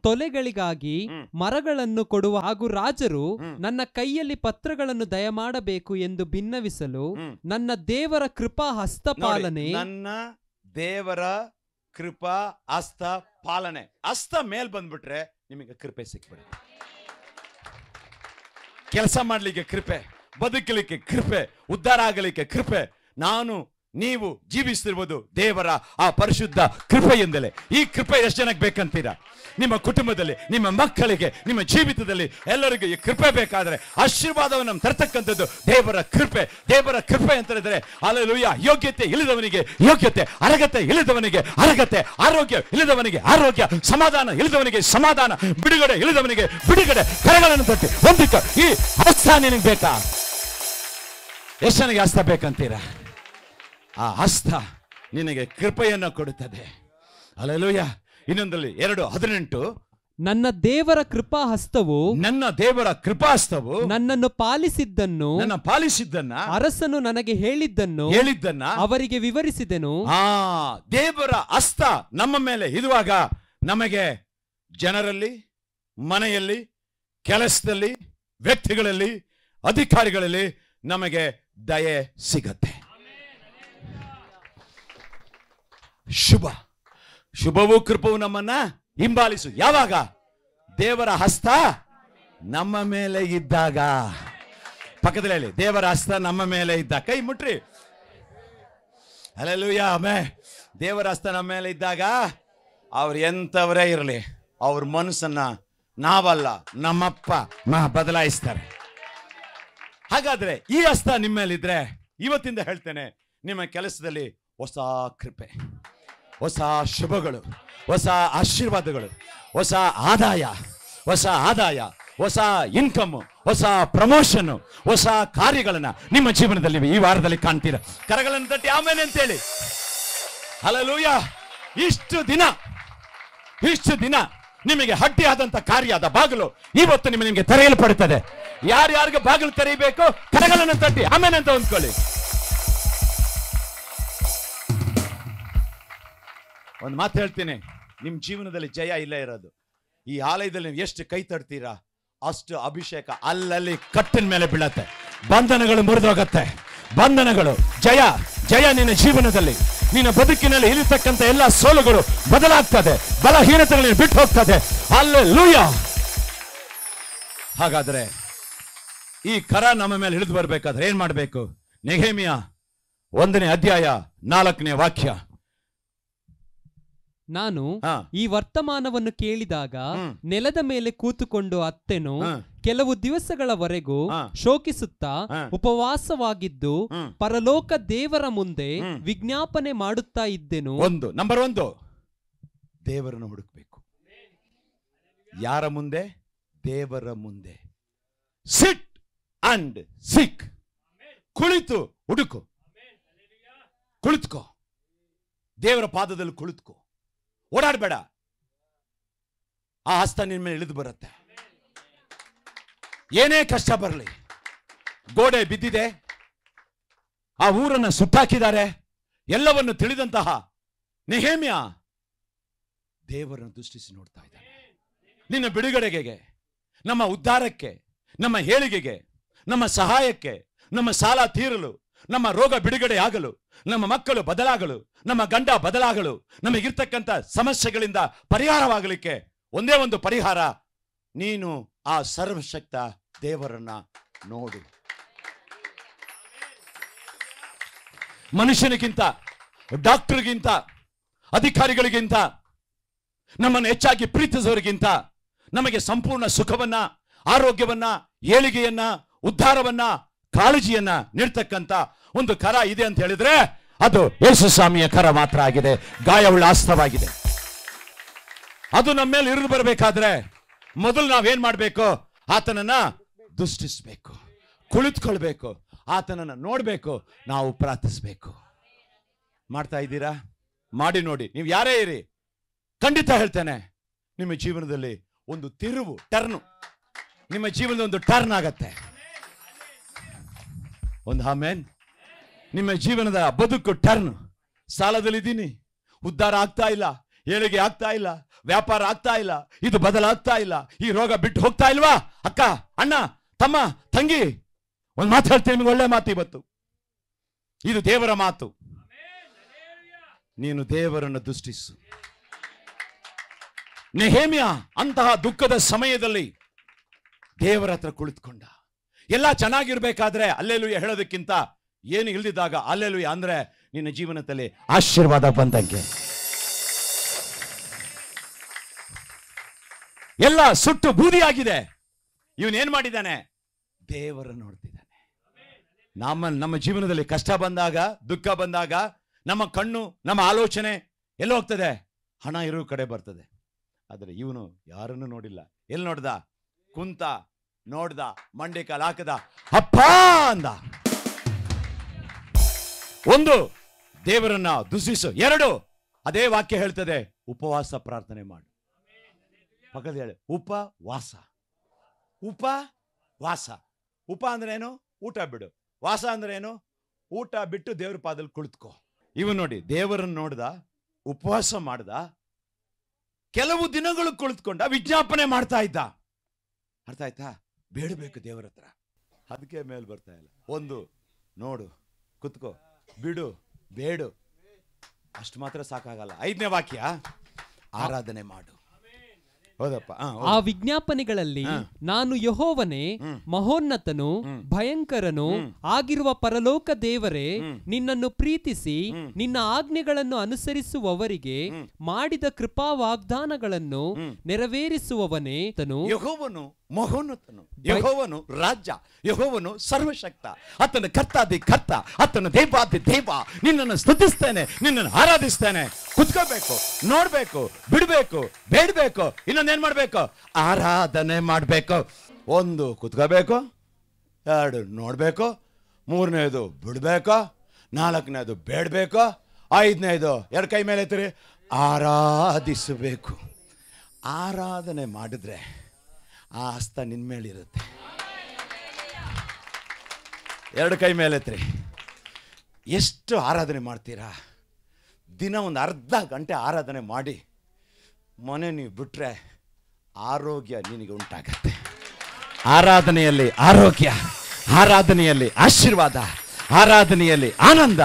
ತೊಲೆಗಳಿಗಾಗಿ ಮರಗಳನ್ನು ಕೊಡುವ ಹಾಗೂ ರಾಜರು ನನ್ನ ಕೈಯಲ್ಲಿ ಪತ್ರಗಳನ್ನು ದಯಮಾಡಬೇಕು ಎಂದು ಭಿನ್ನವಿಸಲು ನನ್ನ ದೇವರ ಕೃಪಾ ಹಸ್ತಪಾಲನೆ, ನನ್ನ ದೇವರ ಕೃಪಾ ಹಸ್ತ ಪಾಲನೆ. ಹಸ್ತ ಮೇಲ್ ಬಂದ್ಬಿಟ್ರೆ ನಿಮಗೆ ಕೃಪೆ ಸಿಕ್ಬಿಡುತ್ತೆ. ಕೆಲಸ ಮಾಡ್ಲಿಕ್ಕೆ ಕೃಪೆ, ಬದುಕಲಿಕ್ಕೆ ಕೃಪೆ, ಉದ್ಧಾರ ಆಗಲಿಕ್ಕೆ ಕೃಪೆ. ನಾನು ನೀವು ಜೀವಿಸ್ತಿರುವುದು ದೇವರ ಆ ಪರಿಶುದ್ಧ ಕೃಪೆಯಿಂದಲೇ. ಈ ಕೃಪೆ ಎಷ್ಟು ಜನಕ್ಕೆ ಬೇಕಂತೀರಾ? ನಿಮ್ಮ ಕುಟುಂಬದಲ್ಲಿ, ನಿಮ್ಮ ಮಕ್ಕಳಿಗೆ, ನಿಮ್ಮ ಜೀವಿತದಲ್ಲಿ ಎಲ್ಲರಿಗೂ ಈ ಕೃಪೆ ಬೇಕಾದ್ರೆ ಆಶೀರ್ವಾದವನ್ನು ತರ್ತಕ್ಕಂಥದ್ದು ದೇವರ ಕೃಪೆ. ದೇವರ ಕೃಪೆ ಅಂತ ಹೇಳಿದ್ರೆ ಹಲ್ಲೆಲೂಯಾ. ಯೋಗ್ಯತೆ ಇಲ್ಲದವನಿಗೆ ಯೋಗ್ಯತೆ, ಅರ್ಹತೆ ಇಲ್ಲದವನಿಗೆ ಅರ್ಹತೆ, ಆರೋಗ್ಯ ಇಲ್ಲದವನಿಗೆ ಆರೋಗ್ಯ, ಸಮಾಧಾನ ಇಲ್ಲದವನಿಗೆ ಸಮಾಧಾನ, ಬಿಡುಗಡೆ ಇಲ್ಲದವನಿಗೆ ಬಿಡುಗಡೆ. ಕರಗಳನ್ನು ತಟ್ಟಿ ಒಂದಿಕ್ಕ ಈ ಹಸ್ತ ನಿನಗೆ ಬೇಕಾ? ಎಷ್ಟು ನನಗೆ ಹಸ್ತ ಬೇಕಂತೀರಾ? ಆ ಹಸ್ತ ನಿನಗೆ ಕೃಪೆಯನ್ನು ಕೊಡುತ್ತದೆ. ಹಲ್ಲೆಲೂಯಾ. ಇನ್ನೊಂದಲ್ಲಿ 2:18, ನನ್ನ ದೇವರ ಕೃಪಾ ಹಸ್ತವು, ನನ್ನ ದೇವರ ಕೃಪಾಹಸ್ತವು ನನ್ನನ್ನು ಪಾಲಿಸಿದ್ದನ್ನು, ನನ್ನ ಪಾಲಿಸಿದ್ದನ್ನ, ಅರಸನು ನನಗೆ ಹೇಳಿದ್ದನ್ನ ಅವರಿಗೆ ವಿವರಿಸಿದೆನು. ದೇವರ ಹಸ್ತ ನಮ್ಮ ಮೇಲೆ ಇರುವಾಗ ನಮಗೆ ಜನರಲ್ಲಿ, ಮನೆಯಲ್ಲಿ, ಕೆಲಸದಲ್ಲಿ, ವ್ಯಕ್ತಿಗಳಲ್ಲಿ, ಅಧಿಕಾರಿಗಳಲ್ಲಿ ನಮಗೆ ದಯೆ ಸಿಗತ್ತೆ. ಶುಭವೂ ಕೃಪವು ನಮ್ಮನ್ನ ಹಿಂಬಾಲಿಸು. ಯಾವಾಗ? ದೇವರ ಹಸ್ತ ನಮ್ಮ ಮೇಲೆ ಇದ್ದಾಗ. ಪಕ್ಕದಲ್ಲಿ ಹೇಳಿ, ದೇವರ ಹಸ್ತ ನಮ್ಮ ಮೇಲೆ ಇದ್ದಾಗ. ಕೈ ಮುಟ್ರಿ. ಹಲ್ಲೆಲೂಯಾ. ಆಮೆನ್. ದೇವರ ಹಸ್ತ ನಮ್ಮ ಮೇಲೆ ಇದ್ದಾಗ ಅವ್ರು ಎಂಥವರೇ ಇರಲಿ, ಅವ್ರ ಮನಸ್ಸನ್ನ ನಾವಲ್ಲ ನಮ್ಮಪ್ಪ ಬದಲಾಯಿಸ್ತಾರೆ. ಹಾಗಾದ್ರೆ ಈ ಹಸ್ತ ನಿಮ್ಮ ಮೇಲಿದ್ರೆ ಇವತ್ತಿಂದ ಹೇಳ್ತೇನೆ, ನಿಮ್ಮ ಕೆಲಸದಲ್ಲಿ ಹೊಸ ಕೃಪೆ, ಹೊಸ ಶುಭಗಳು, ಹೊಸ ಆಶೀರ್ವಾದಗಳು, ಹೊಸ ಆದಾಯ, ಹೊಸ ಇನ್ಕಮ್, ಹೊಸ ಪ್ರಮೋಷನ್, ಹೊಸ ಕಾರ್ಯಗಳನ್ನ ನಿಮ್ಮ ಜೀವನದಲ್ಲಿ ಈ ವಾರದಲ್ಲಿ ಕಾಣ್ತೀರಾ. ಕರಗಳನ್ನು ತಟ್ಟಿ ಆಮೇಲೆ ಅಂತೇಳಿ. ಹಲ್ಲೆಲೂಯಾ. ಇಷ್ಟು ದಿನ ನಿಮಗೆ ಅಡ್ಡಿಯಾದಂತ ಕಾರ್ಯದ ಬಾಗಿಲು ಇವತ್ತು ನಿಮಗೆ ತೆರೆಯಲ್ಪಡುತ್ತದೆ. ಯಾರ್ಯಾರಿಗೆ ಬಾಗಿಲು ತೆರೆಯಬೇಕು ಕರಗಳನ್ನು ತಟ್ಟಿ ಆಮೇಲೆ ಅಂತ ಅಂದ್ಕೊಳ್ಳಿ. ಒಂದು ಮಾತು ಹೇಳ್ತೀನಿ, ನಿಮ್ಮ ಜೀವನದಲ್ಲಿ ಜಯ ಇಲ್ಲೇ ಇರೋದು. ಈ ಆಲಯದಲ್ಲಿ ನೀವು ಎಷ್ಟು ಕೈ ತಡ್ತೀರಾ ಅಷ್ಟು ಅಭಿಷೇಕ ಅಲ್ಲಲ್ಲಿ ಕಟ್ಟಿನ ಮೇಲೆ ಬೀಳತ್ತೆ. ಬಂಧನಗಳು ಮುರಿದೋಗತ್ತೆ. ಬಂಧನಗಳು ಜಯ ನಿನ್ನ ಜೀವನದಲ್ಲಿ, ನಿನ್ನ ಬದುಕಿನಲ್ಲಿ ಇರತಕ್ಕಂಥ ಎಲ್ಲ ಸೋಲುಗಳು ಬದಲಾಗ್ತದೆ. ಬಲಹೀನತೆಗಳನ್ನು ಬಿಟ್ಟು ಹೋಗ್ತದೆ. ಹಲ್ಲೆಲೂಯಾ. ಹಾಗಾದ್ರೆ ಈ ಕರ ನಮ್ಮ ಮೇಲೆ ಹಿಡಿದು ಬರಬೇಕಾದ್ರೆ ಏನ್ ಮಾಡಬೇಕು? ನೆಹೆಮ್ಯ 1ನೇ ಅಧ್ಯಾಯ 4ನೇ ವಾಕ್ಯ. ನಾನು ಈ ವರ್ತಮಾನವನ್ನು ಕೇಳಿದಾಗ ನೆಲದ ಮೇಲೆ ಕೂತುಕೊಂಡು ಅತ್ತೆನು ಕೆಲವು ದಿವಸಗಳವರೆಗೂ ಶೋಕಿಸುತ್ತಾ ಉಪವಾಸವಾಗಿದ್ದು ಪರಲೋಕ ದೇವರ ಮುಂದೆ ವಿಜ್ಞಾಪನೆ ಮಾಡುತ್ತಾ ಇದ್ದೆನು. ನಂಬರ್ 1, ದೇವರನ್ನು ಹುಡುಕಬೇಕು. ಯಾರ ಮುಂದೆ? ದೇವರ ಮುಂದೆ. ಸಿಟ್ ಅಂಡ್ ಸಿಕ್. ಕುಳಿತು ಹುಡುಕು. ಕುಳಿತುಕೋ. ದೇವರ ಪಾದದಲ್ಲಿ ಕುಳಿತುಕೋ. ಓಡಾಡಬೇಡ. ಆ ಹಸ್ತ ನಿನ್ನ ಮೇಲೆ ಇಳಿದು ಬರುತ್ತೆ. ಏನೇ ಕಷ್ಟ ಬರಲಿ, ಗೋಡೆ ಬಿದ್ದಿದೆ, ಆ ಊರನ್ನು ಸುಟ್ಟಾಕಿದ್ದಾರೆ, ಎಲ್ಲವನ್ನು ತಿಳಿದಂತಹ ನೆಹೆಮ್ಯ ದೇವರನ್ನು ದೃಷ್ಟಿಸಿ ನೋಡ್ತಾ ಇದ್ದಾನೆ. ನಿನ್ನ ಬಿಡುಗಡೆಗೆ, ನಮ್ಮ ಉದ್ಧಾರಕ್ಕೆ, ನಮ್ಮ ಏಳಿಗೆಗೆ, ನಮ್ಮ ಸಹಾಯಕ್ಕೆ, ನಮ್ಮ ಸಾಲ ತೀರಲು, ನಮ್ಮ ರೋಗ ಬಿಡುಗಡೆ ಆಗಲು, ನಮ್ಮ ಮಕ್ಕಳು ಬದಲಾಗಲು, ನಮ್ಮ ಗಂಡ ಬದಲಾಗಲು, ನಮಗಿರ್ತಕ್ಕಂಥ ಸಮಸ್ಯೆಗಳಿಂದ ಪರಿಹಾರವಾಗಲಿಕ್ಕೆ ಒಂದೇ ಒಂದು ಪರಿಹಾರ, ನೀನು ಆ ಸರ್ವಶಕ್ತ ದೇವರನ್ನ ನೋಡು. ಮನುಷ್ಯನಿಗಿಂತ, ಡಾಕ್ಟರ್ಗಿಂತ, ಅಧಿಕಾರಿಗಳಿಗಿಂತ, ನಮ್ಮನ್ನು ಹೆಚ್ಚಾಗಿ ಪ್ರೀತಿಸುವವರಿಗಿಂತ ನಮಗೆ ಸಂಪೂರ್ಣ ಸುಖವನ್ನ, ಆರೋಗ್ಯವನ್ನ, ಏಳಿಗೆಯನ್ನ, ಉದ್ಧಾರವನ್ನ, ಕಾಳಜಿಯನ್ನ ನೀಡ್ತಕ್ಕಂಥ ಒಂದು ಕರ ಇದೆ ಅಂತ ಹೇಳಿದ್ರೆ ಅದು ಯೇಸು ಸ್ವಾಮಿಯ ಕರ ಮಾತ್ರ ಆಗಿದೆ. ಗಾಯವುಳ್ಳ ಹಸ್ತವಾಗಿದೆ. ಅದು ನಮ್ಮ ಮೇಲೆ ಇರಿದು ಬರಬೇಕಾದ್ರೆ ಮೊದಲು ನಾವೇನ್ ಮಾಡಬೇಕು? ಆತನನ್ನ ದೃಷ್ಟಿಸಬೇಕು, ಕುಳಿತುಕೊಳ್ಬೇಕು, ಆತನನ್ನ ನೋಡ್ಬೇಕು, ನಾವು ಪ್ರಾರ್ಥಿಸಬೇಕು. ಮಾಡ್ತಾ ಇದ್ದೀರಾ? ಮಾಡಿ ನೋಡಿ. ನೀವು ಯಾರೇ ಇರಿ, ಖಂಡಿತ ಹೇಳ್ತೇನೆ, ನಿಮ್ಮ ಜೀವನದಲ್ಲಿ ಒಂದು ತಿರುವು, ಟರ್ನು, ನಿಮ್ಮ ಜೀವನದ ಒಂದು ಟರ್ನ್ ಆಗತ್ತೆ. ಒಂದು ಆಮೇನ್. ನಿಮ್ಮ ಜೀವನದ ಬದುಕು ಟರ್ನ್. ಸಾಲದಲ್ಲಿದ್ದೀನಿ, ಉದ್ಧಾರ ಆಗ್ತಾ ಇಲ್ಲ, ಏಳಿಗೆ ಆಗ್ತಾ ಇಲ್ಲ, ವ್ಯಾಪಾರ ಆಗ್ತಾ ಇಲ್ಲ, ಇದು ಬದಲಾಗ್ತಾ ಇಲ್ಲ, ಈ ರೋಗ ಬಿಟ್ಟು ಹೋಗ್ತಾ ಇಲ್ವಾ? ಅಕ್ಕ, ಅಣ್ಣ, ತಮ್ಮ, ತಂಗಿ, ಒಂದು ಮಾತು ಹೇಳ್ತೀನಿ ನಿಮ್ಗೆ, ಒಳ್ಳೆ ಮಾತು ಇವತ್ತು. ಇದು ದೇವರ ಮಾತು. ನೀನು ದೇವರನ್ನು ದೃಷ್ಟಿಸು. ನೆಹೆಮ್ಯ ಅಂತಹ ದುಃಖದ ಸಮಯದಲ್ಲಿ ದೇವರ ಹತ್ರ ಕುಳಿತುಕೊಂಡ. ಎಲ್ಲ ಚೆನ್ನಾಗಿರ್ಬೇಕಾದ್ರೆ ಅಲ್ಲೇಲುಯ್ಯ ಹೇಳೋದಕ್ಕಿಂತ ಏನು ಇಲ್ದಿದ್ದಾಗ ಅಲ್ಲೇಲುಯ್ಯ ಅಂದ್ರೆ ನಿನ್ನ ಜೀವನದಲ್ಲಿ ಆಶೀರ್ವಾದ ಬಂದಂಗೆ. ಎಲ್ಲ ಸುಟ್ಟು ಬೂದಿಯಾಗಿದೆ. ಇವನೇನ್ ಮಾಡಿದ್ದಾನೆ? ದೇವರನ್ನು ನೋಡ್ತಿದ್ದಾನೆ. ನಮ್ಮ ಜೀವನದಲ್ಲಿ ಕಷ್ಟ ಬಂದಾಗ, ದುಃಖ ಬಂದಾಗ ನಮ್ಮ ಕಣ್ಣು, ನಮ್ಮ ಆಲೋಚನೆ ಎಲ್ಲ ಹೋಗ್ತದೆ, ಹಣ ಇರೋ ಕಡೆ ಬರ್ತದೆ. ಆದರೆ ಇವನು ಯಾರನ್ನು ನೋಡಿಲ್ಲ. ಎಲ್ಲಿ ನೋಡ್ದ? ಕುಂತ, ನೋಡ್ದ, ಮಂಡೆ ಕಾಲು ಹಾಕದ, ಅಪ್ಪ ಅಂದ. ಒಂದು, ದೇವರನ್ನ ದುಷಿಸು. ಎರಡು, ಅದೇ ವಾಕ್ಯ ಹೇಳ್ತದೆ, ಉಪವಾಸ ಪ್ರಾರ್ಥನೆ ಮಾಡು. ಪಕ್ಕದಲ್ಲಿ ಹೇಳಿ, ಉಪವಾಸ. ಉಪವಾಸ. ಉಪ ಅಂದ್ರೆ ಏನು? ಊಟ ಬಿಡು. ವಾಸ ಅಂದ್ರೆ ಏನು? ಊಟ ಬಿಟ್ಟು ದೇವ್ರ ಪಾದಲ್ಲಿ ಕುಳಿತುಕೋ. ಇವ ನೋಡಿ, ದೇವರನ್ನು ನೋಡ್ದ, ಉಪವಾಸ ಮಾಡ್ದ, ಕೆಲವು ದಿನಗಳು ಕುಳಿತುಕೊಂಡ, ವಿಜ್ಞಾಪನೆ ಮಾಡ್ತಾ ಇದ್ದ. ಅರ್ಥ ಆಯ್ತಾ? ಬೇಡಬೇಕು ದೇವರ ಹತ್ರ. ಅದಕ್ಕೆ ಮೇಲೆ ಬರ್ತಾ ಇಲ್ಲ. ಒಂದು, ನೋಡು, ಕುತ್ಕೋ, ಬಿಡು, ಬೇಡು, ಅಷ್ಟು ಮಾತ್ರ ಸಾಕಾಗಲ್ಲ. 5ನೇ ವಾಕ್ಯ, ಆರಾಧನೆ ಮಾಡು. ಹೌದಪ್ಪ. ಆ ವಿಜ್ಞಾಪನೆಗಳಲ್ಲಿ ನಾನು ಯೆಹೋವನೇ, ಮಹೋನ್ನತನು, ಭಯಂಕರನು ಆಗಿರುವ ಪರಲೋಕ ದೇವರೇ, ನಿನ್ನನ್ನು ಪ್ರೀತಿಸಿ ನಿನ್ನ ಆಜ್ಞೆಗಳನ್ನು ಅನುಸರಿಸುವವರಿಗೆ ಮಾಡಿದ ಕೃಪಾ ವಾಗ್ದಾನಗಳನ್ನು ನೆರವೇರಿಸುವವನೇ. ಯೆಹೋವನು ಮಹೋನ್ನತನು, ಯೆಹೋವನು ರಾಜ, ಯೆಹೋವನು ಸರ್ವಶಕ್ತ, ಆತನ ಕರ್ತಾದಿ ಕರ್ತ, ಆತನ ದೇವಾದಿ ದೇವ. ನಿನ್ನನ್ನು ಸ್ತುತಿಸ್ತೇನೆ, ನಿನ್ನನ್ನು ಆರಾಧಿಸ್ತೇನೆ. ಕುತ್ಕೋಬೇಕು, ನೋಡ್ಬೇಕು, ಬಿಡ್ಬೇಕು, ಬೇಡಬೇಕು. ಇನ್ನೊಂದೇನ್ ಮಾಡ್ಬೇಕು? ಆರಾಧನೆ ಮಾಡ್ಬೇಕು. ಒಂದು, ಕುತ್ಕೋಬೇಕು. ಎರಡು, ನೋಡ್ಬೇಕು. ಮೂರನೇದು ಬಿಡ್ಬೇಕು. ನಾಲ್ಕನೇದು ಬೇಡಬೇಕು. 5ನೇದು ಎರಡು ಕೈ ಮೇಲೆ ಎತ್ತಿರಿ, ಆರಾಧಿಸಬೇಕು. ಆರಾಧನೆ ಮಾಡಿದ್ರೆ ಆ ಹಸ್ತ ನಿನ್ನ ಮೇಲಿರುತ್ತೆ. ಎರಡು ಕೈ ಮೇಲೆ ಎತ್ತಿರಿ. ಎಷ್ಟು ಆರಾಧನೆ ಮಾಡ್ತೀರಾ? ದಿನ ಒಂದು ಅರ್ಧ ಗಂಟೆ ಆರಾಧನೆ ಮಾಡಿ ಮನೆ ನೀವು ಬಿಟ್ರೆ ಆರೋಗ್ಯ ನಿನಗೆ ಉಂಟಾಗತ್ತೆ. ಆರಾಧನೆಯಲ್ಲಿ ಆರೋಗ್ಯ, ಆರಾಧನೆಯಲ್ಲಿ ಆಶೀರ್ವಾದ, ಆರಾಧನೆಯಲ್ಲಿ ಆನಂದ,